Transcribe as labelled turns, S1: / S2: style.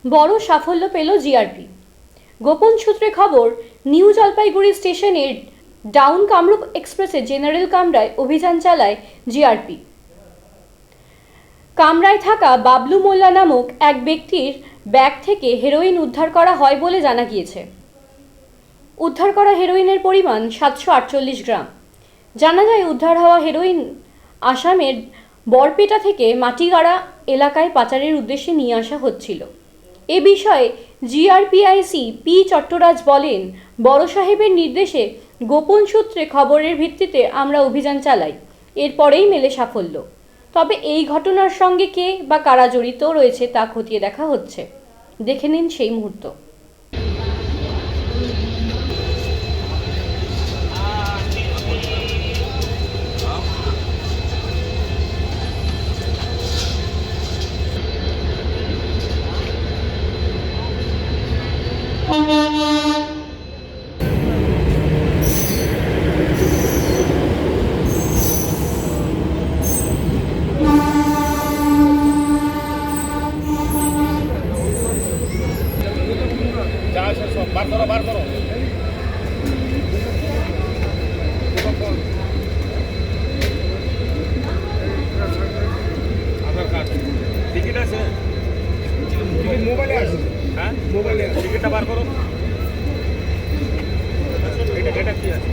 S1: বড় সাফল্য পেল জিআরপি। গোপন সূত্রে খবর, নিউ জলপাইগুড়ি স্টেশনের ডাউন কামরূপ এক্সপ্রেসে জেনারেল কামরায় অভিযান চালায় জিআরপি। কামরায় থাকা বাবলু মোল্লা নামক এক ব্যক্তির ব্যাগ থেকে হেরোইন উদ্ধার করা হয় বলে জানা গিয়েছে। উদ্ধার করা হেরোইনের পরিমাণ 748 গ্রাম। জানা যায়, উদ্ধার হওয়া হেরোইন আসামের বরপেটা থেকে মাটিগাড়া এলাকায় পাচারের উদ্দেশ্যে নিয়ে আসা হচ্ছিল। এ বিষয়ে জিআরপিআইসি পি চট্টরাজ বলেন, বড় সাহেবের নির্দেশে গোপন সূত্রে খবরের ভিত্তিতে আমরা অভিযান চালাই, এরপরেই মেলে সাফল্য। তবে এই ঘটনার সঙ্গে কে বা কারা জড়িত রয়েছে তা খতিয়ে দেখা হচ্ছে। দেখে নিন সেই মুহূর্ত।
S2: বার করো আধার কার্ড, টিকিট আছে, মোবাইলে আছে, হ্যাঁ মোবাইলে টিকিটটা বার করো। এটা কি আছে?